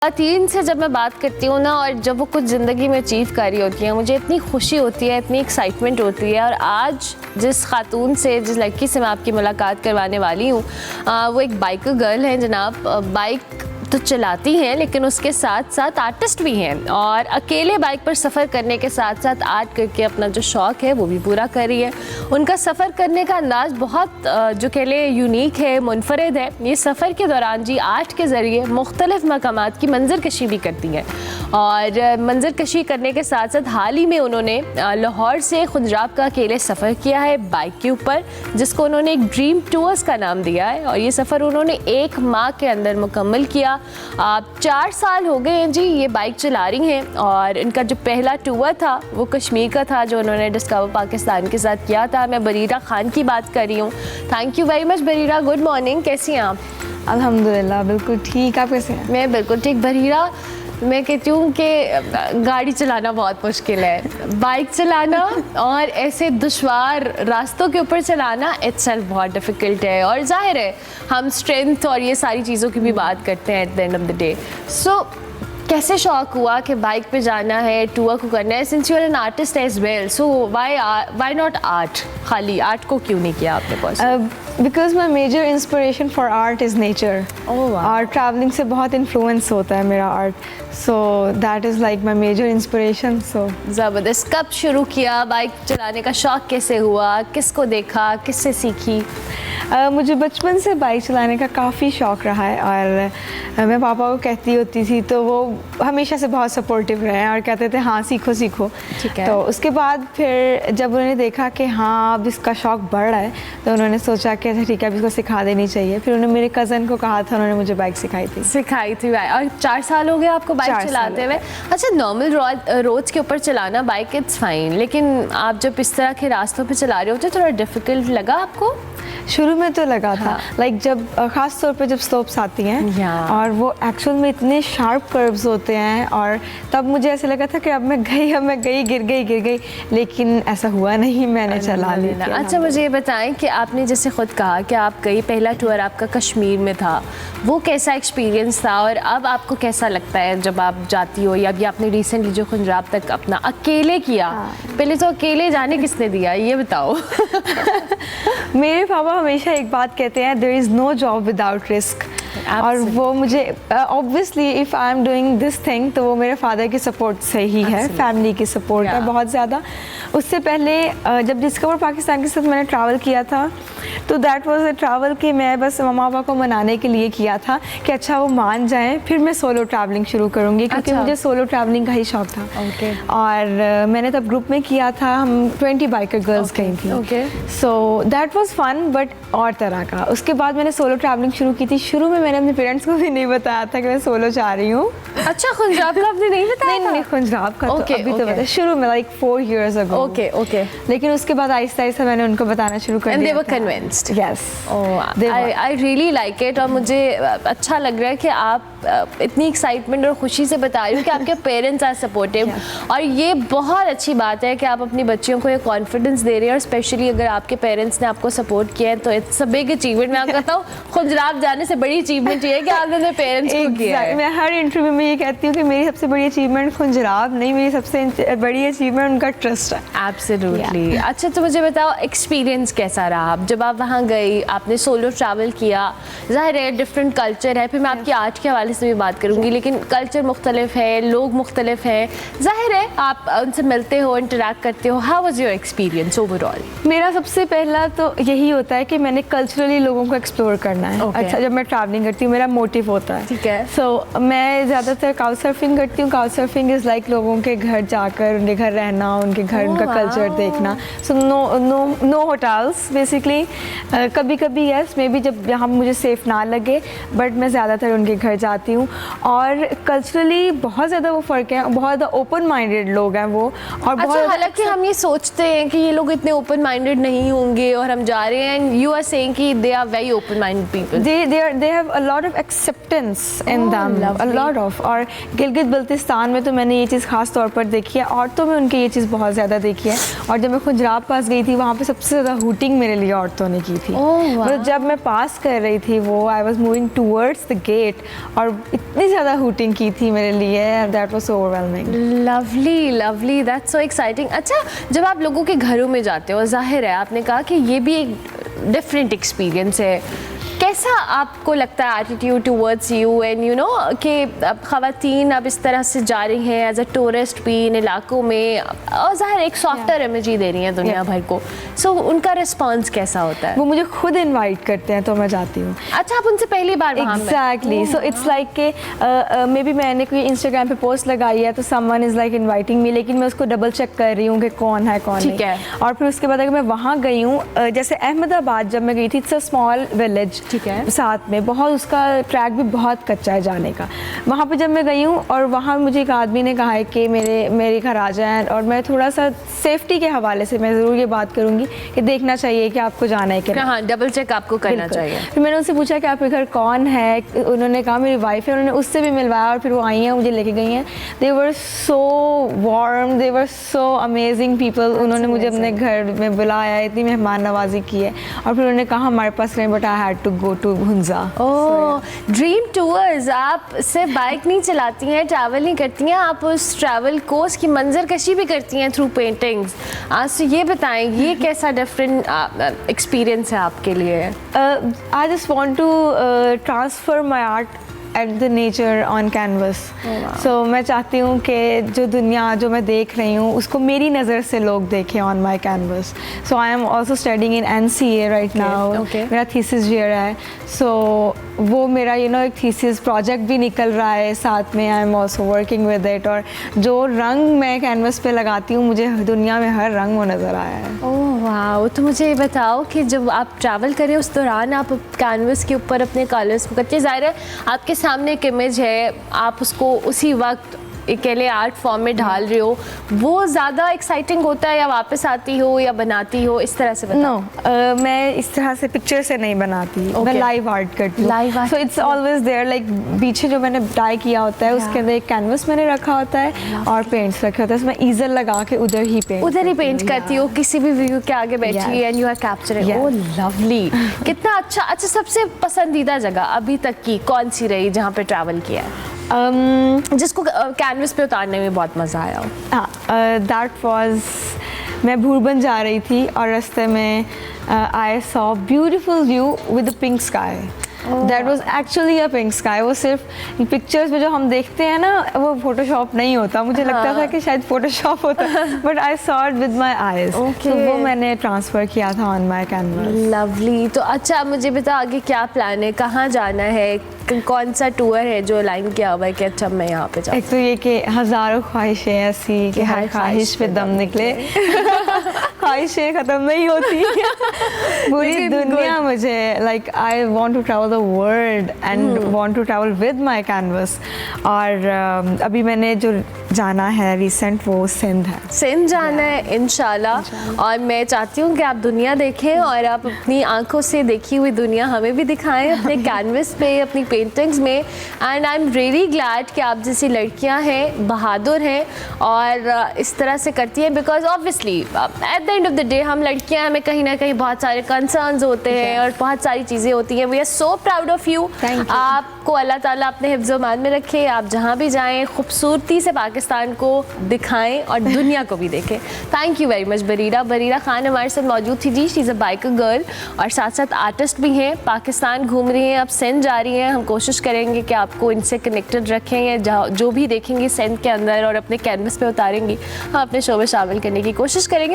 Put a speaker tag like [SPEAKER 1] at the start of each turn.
[SPEAKER 1] ख़वातीन से जब मैं बात करती हूँ ना, और जब वो कुछ ज़िंदगी में अचीव कर रही होती हैं, मुझे इतनी खुशी होती है, इतनी एक्साइटमेंट होती है। और आज जिस खातून से, जिस लड़की से मैं आपकी मुलाकात करवाने वाली हूँ, वो एक बाइकर गर्ल है जनाब। बाइक तो चलाती हैं लेकिन उसके साथ साथ आर्टिस्ट भी हैं, और अकेले बाइक पर सफ़र करने के साथ साथ आर्ट करके अपना जो शौक़ है वो भी पूरा कर रही है। उनका सफ़र करने का अंदाज़ बहुत जो कह लें यूनिक है, मुनफरद है। ये सफ़र के दौरान जी आर्ट के ज़रिए मुख्तलिफ़ मकामात की मंजर कशी भी करती हैं, और मंजर कशी करने के साथ साथ हाल ही में उन्होंने लाहौर से खुजराब का अकेले सफ़र किया है बाइक के ऊपर, जिसको उन्होंने एक ड्रीम टूर्स का नाम दिया है। और ये सफ़र उन्होंने 1 माह के अंदर मुकम्मल किया। 4 साल हो गए हैं जी ये बाइक चला रही हैं, और इनका जो पहला टूर था वो कश्मीर का था, जो उन्होंने डिस्कवर पाकिस्तान के साथ किया था। मैं बरीरा खान की बात कर रही हूँ। Thank you very much Bareera, good morning, कैसी हैं आप?
[SPEAKER 2] अल्हम्दुलिल्लाह बिल्कुल ठीक, आप कैसे हैं?
[SPEAKER 1] मैं बिल्कुल ठीक। बरीरा, मैं कहती हूँ कि गाड़ी चलाना बहुत मुश्किल है, बाइक चलाना और ऐसे दुश्वार रास्तों के ऊपर चलाना इट्सेल्फ बहुत डिफ़िकल्ट है। और जाहिर है हम स्ट्रेंथ और ये सारी चीज़ों की भी बात करते हैं at the end of the day. So कैसे शौक़ हुआ कि बाइक पे जाना है, टूर को करना है? Since you are an artist as well, so why not art? खाली आर्ट को क्यों नहीं किया आपने possible?
[SPEAKER 2] Because my major inspiration for art is nature. और ट्रैवलिंग से बहुत इन्फ्लुएंस होता है मेरा art, so that is like my major inspiration. So
[SPEAKER 1] ज़बरदस्त। कब शुरू किया बाइक चलाने का शौक़, कैसे हुआ, किसको देखा, किससे सीखी?
[SPEAKER 2] मुझे बचपन से बाइक चलाने का काफ़ी शौक़ रहा है, और मैं पापा को कहती होती थी तो वो हमेशा से बहुत सपोर्टिव रहे हैं और कहते थे हाँ सीखो सीखो।
[SPEAKER 1] ठीक है।
[SPEAKER 2] तो उसके बाद फिर जब उन्होंने देखा कि हाँ अब इसका शौक़ बढ़ रहा है, तो उन्होंने सोचा कि अच्छा ठीक है अब इसको सिखा देनी चाहिए। फिर उन्होंने मेरे कज़न को कहा था, उन्होंने मुझे बाइक सिखाई थी।
[SPEAKER 1] और 4 साल हो गए आपको बाइक चलाते हुए? अच्छा, नॉर्मल रोड्स के ऊपर चलाना बाइक इट्स फाइन, लेकिन आप जब इस तरह के रास्तों पे चला रहे होते थोड़ा डिफ़िकल्ट लगा आपको?
[SPEAKER 2] शुरू में तो लगा था, लाइक जब ख़ास तौर पे जब स्लोप्स आती हैं और वो एक्चुअल में इतने शार्प कर्व्स होते हैं, और तब मुझे ऐसे लगा था कि अब मैं गई गिर गई, लेकिन ऐसा हुआ नहीं, मैंने चला लिया।
[SPEAKER 1] अच्छा, मुझे ये बताएं कि आपने जैसे खुद कहा कि आप गई, पहला टूर आपका कश्मीर में था, वो कैसा एक्सपीरियंस था? और अब आपको कैसा लगता है जब आप जाती हो, या अभी आपने रिसेंटली जो खुजराब तक अपना अकेले किया? पहले तो अकेले जाने किसने दिया ये बताओ?
[SPEAKER 2] मेरे पापा हमेशा एक बात कहते हैं, there is no job without risk. और वो मुझे obviously if I am doing this thing, तो वो मेरे फादर की सपोर्ट से ही है, फैमिली की सपोर्ट है बहुत ज़्यादा। उससे पहले जब डिस्कवर पाकिस्तान के साथ मैंने ट्रैवल किया था, तो दैट वाज अ ट्रैवल कि मैं बस मम्मा पापा को मनाने के लिए किया था कि अच्छा वो मान जाएं, फिर मैं सोलो ट्रैवलिंग शुरू करूँगी, क्योंकि मुझे सोलो ट्रैवलिंग का ही शौक़ था। और मैंने तब ग्रुप में किया था, हम 20 बाइकर गर्ल्स गई थी। So that was fun, but और तरह का। उसके बाद मैंने सोलो ट्रैवलिंग शुरू की थी। शुरू में मैंने अपने पेरेंट्स को भी नहीं बताया था कि मैं सोलो जा रही हूँ।
[SPEAKER 1] अच्छा, खुजराब का आपने नहीं बताया?
[SPEAKER 2] नहीं, खुजराब का तो अभी तो बताया, शुरू में लाइक 4 years ago।
[SPEAKER 1] ओके।
[SPEAKER 2] लेकिन उसके बाद आहिस्ता आहिस्ता मैंने उनको बताना शुरू कर दिया।
[SPEAKER 1] And they were convinced.
[SPEAKER 2] Yes.
[SPEAKER 1] I really like it। और मुझे अच्छा लग रहा है कि आप इतनी एक्साइटमेंट और खुशी से बता रही हो कि आपके पेरेंट्स आर सपोर्टिव। और ये बहुत अच्छी बात है कि आप अपनी बच्चियों को ये कॉन्फिडेंस दे रहे हैं, और स्पेशली अगर आपके पेरेंट्स ने आपको सपोर्ट किया है तो इट्स अ बिग अचीवमेंट। मैं आपको कहता हूँ खुजराब जाने से बड़ी अचीवमेंट ये है कि आपने अपने पेरेंट्स को किया है।
[SPEAKER 2] मैं हर इंटरव्यू में ये कहती हूँ कि मेरी सबसे बड़ी अचीवमेंट खुजराब नहीं, मेरी सबसे बड़ी अचीवमेंट उनका ट्रस्ट है।
[SPEAKER 1] एब्सोल्युटली। अच्छा, तो मुझे बताओ एक्सपीरियंस कैसा रहा जब आप वहाँ गई, आपने सोलो ट्रैवल किया? ज़ाहिर है डिफरेंट कल्चर है, फिर मैं आपकी आर्ट के हवाले से भी बात करूँगी, लेकिन कल्चर मुख्तलिफ है, लोग मुख्तलिफ हैं, ज़ाहिर है आप उनसे मिलते हो, इंटरेक्ट करते हो। How was your experience overall?
[SPEAKER 2] मेरा सबसे पहला तो यही होता है कि मैंने कल्चरली लोगों को एक्सप्लोर करना है। अच्छा, जब मैं ट्रैवलिंग करती हूँ मेरा मोटिव होता है।
[SPEAKER 1] ठीक है।
[SPEAKER 2] सो मैं ज़्यादातर काउच सर्फिंग करती हूँ। काउच सर्फिंग इज़ लाइक लोगों के घर जाकर उनके घर रहना, उनके घर उनका कल्चर देखना। So no hotels basically. कभी कभी यस मे बी जब यहाँ मुझे सेफ़ ना लगे, बट मैं ज़्यादातर उनके घर जाती हूँ। और कल्चरली बहुत ज़्यादा वो फ़र्क है, बहुत ज़्यादा ओपन माइंडेड लोग हैं वो। और
[SPEAKER 1] अच्छा, हालांकि हम ये सोचते हैं कि ये लोग इतने ओपन माइंडेड नहीं होंगे, और हम जा रहे हैं, यू आर सेइंग कि they are very open minded people.
[SPEAKER 2] they have a lot of acceptance in them, a lot of। और गिलगित बल्तिस्तान में तो मैंने ये चीज़ ख़ास तौर पर देखी है, औरतों में उनकी ये चीज़ बहुत ज़्यादा देखी है। और जब मैं खुजराब पास गई थी, वहाँ पे सबसे ज़्यादा हूटिंग मेरे लिए औरतों ने की थी। मतलब जब मैं पास कर रही थी वो, I was moving towards the gate, और और इतनी ज़्यादा हूटिंग की थी मेरे लिए, that was so overwhelming.
[SPEAKER 1] Lovely lovely, that's so exciting. अच्छा, जब आप लोगों के घरों में जाते हो, जाहिर है आपने कहा कि ये भी एक डिफरेंट एक्सपीरियंस है, कैसा आपको लगता है attitude towards you and you know कि अब ख़वातीन अब इस तरह से जा रही हैं एज अ टूरिस्ट भी इन इलाकों में, और ज़ाहिर एक सॉफ्टर इमेज ही दे रही हैं दुनिया भर को, सो उनका रिस्पॉन्स कैसा होता है?
[SPEAKER 2] वो मुझे खुद इनवाइट करते हैं तो मैं जाती हूँ।
[SPEAKER 1] अच्छा, आप उनसे पहली बार वहाँ में?
[SPEAKER 2] एग्जैक्टली, सो इट्स लाइक के मे बी मैंने कोई इंस्टाग्राम पे पोस्ट लगाई है तो someone is like inviting me, लेकिन मैं उसको डबल चेक कर रही हूँ कि कौन है कौन नहीं।
[SPEAKER 1] ठीक है।
[SPEAKER 2] और फिर उसके बाद अगर मैं वहाँ गई हूँ, जैसे अहमदाबाद जब मैं गई थी, इट्स अ स्मॉल विलेज,
[SPEAKER 1] ठीक है,
[SPEAKER 2] साथ में बहुत, उसका ट्रैक भी बहुत कच्चा है जाने का। वहाँ पे जब मैं गई हूँ और वहाँ मुझे एक आदमी ने कहा है कि मेरे घर आ जाएं, और मैं थोड़ा सा सेफ्टी के हवाले से मैं ज़रूर ये बात करूँगी कि देखना चाहिए कि आपको जाना है कि नहीं।
[SPEAKER 1] हाँ, डबल चेक आपको करना चाहिए।
[SPEAKER 2] फिर मैंने उनसे पूछा कि आपके घर कौन है, उन्होंने कहा मेरी वाइफ है, उन्होंने उससे भी मिलवाया और फिर वो आई हैं, मुझे लेके गई हैं। दे वर सो वार्म, दे वर सो अमेजिंग पीपल। उन्होंने मुझे अपने घर में बुलाया, इतनी मेहमान नवाजी की है, और फिर उन्होंने कहा हमारे पास नहीं, but I had to go to Hunza.
[SPEAKER 1] Oh, dream tours. आप सिर्फ बाइक नहीं चलाती हैं, ट्रैवल नहीं करती हैं, आप उस ट्रैवल को उसकी मंजर कशी भी करती हैं थ्रू पेंटिंग्स। आज तो ये बताएं, ये कैसा डिफरेंट एक्सपीरियंस है आपके लिए?
[SPEAKER 2] I just want to transfer my art at the nature on canvas. So मैं चाहती हूँ कि जो दुनिया जो मैं देख रही हूँ उसको मेरी नज़र से लोग देखें on my canvas. So I am also studying in NCA right now. मेरा thesis year है, so वो मेरा एक thesis project भी निकल रहा है साथ में, I am also working with it. और जो रंग मैं canvas पे लगाती हूँ, मुझे दुनिया में हर रंग वो नज़र आया है।
[SPEAKER 1] ओह वाह, तो मुझे ये बताओ कि जब आप ट्रैवल करें उस दौरान आप कैनवस के ऊपर अपने कलर्स को करते, ज़ाहिर है आपके सामने एक इमेज है, आप उसको उसी वक्त अकेले आर्ट फॉर्म में ढाल रहे हो, वो ज़्यादा एक्साइटिंग होता है या वापस आती हो या बनाती हो, इस तरह से बताओ?
[SPEAKER 2] No, मैं इस तरह से पिक्चर से नहीं बनाती, मैं लाइव आर्ट करती हूँ। So it's always there, like पीछे जो मैंने डाई किया होता है उसके अंदर एक कैनवस मैंने रखा होता है और पेंट्स रखे होते हैं, मैं ईजर लगा के उधर ही पेंट
[SPEAKER 1] करती हो, किसी भी व्यू के आगे बैठी and you are capturing. Oh lovely, कितना अच्छा। अच्छा, सबसे पसंदीदा जगह अभी तक की कौन सी रही जहाँ पे ट्रैवल किया है, जिसको कैनवस पे उतारने में बहुत मज़ा आया हो?
[SPEAKER 2] दैट वाज, मैं भूरबन जा रही थी और रास्ते में I saw beautiful view with the pink sky. That was actually a pink sky. वो सिर्फ पिक्चर्स में जो हम देखते हैं ना, वो फोटोशॉप नहीं होता, मुझे लगता था कि शायद फोटोशॉप होता, but I saw it with my eyes. तो वो मैंने ट्रांसफ़र किया था ऑन माय कैनवस।
[SPEAKER 1] लवली। तो अच्छा, मुझे बता आगे क्या प्लान है, कहाँ जाना है, कौन सा टूर है जो लाइन किया हुआ है कि अच्छा मैं यहाँ पे जाऊँ?
[SPEAKER 2] एक तो ये कि हज़ारों ख्वाहिशें ऐसी कि हर ख्वाहिश पे दम निकले। ख्वाहिशें ख़त्म नहीं होती। पूरी दुनिया मुझे, like I want to travel the world and want to travel with my canvas. और अभी मैंने जो जाना है रिसेंट, वो सिंध है।
[SPEAKER 1] सिंध जाना है इंशाल्लाह। और मैं चाहती हूँ कि आप दुनिया देखें और आप अपनी आंखों से देखी हुई दुनिया हमें भी दिखाएं अपने कैनवस पे, अपनी पेंटिंग्स में। And I am really glad कि आप जैसी लड़कियां हैं, बहादुर हैं और इस तरह से करती हैं, because obviously eight the end of the day हम लड़कियां, हमें कहीं ना कहीं बहुत सारे कंसर्न्स होते हैं और बहुत सारी चीज़ें होती हैं। We are so proud of you. आपको अल्लाह ताला अपने हिफ्ज़ मान में रखे, आप जहाँ भी जाएँ खूबसूरती से पाकिस्तान को दिखाएं और दुनिया को भी देखें। Thank you very much Bareera. Bareera Khan हमारे साथ मौजूद थी जी। She is a biker girl और साथ साथ आर्टिस्ट भी हैं, पाकिस्तान घूम रही हैं, अब सिंध जा रही हैं। हम कोशिश करेंगे कि आपको इनसे कनेक्टेड रखें, या जो भी देखेंगे सिंध के अंदर और अपने कैनवस पे उतारेंगे, हम अपने शो में शामिल करने की कोशिश करेंगे।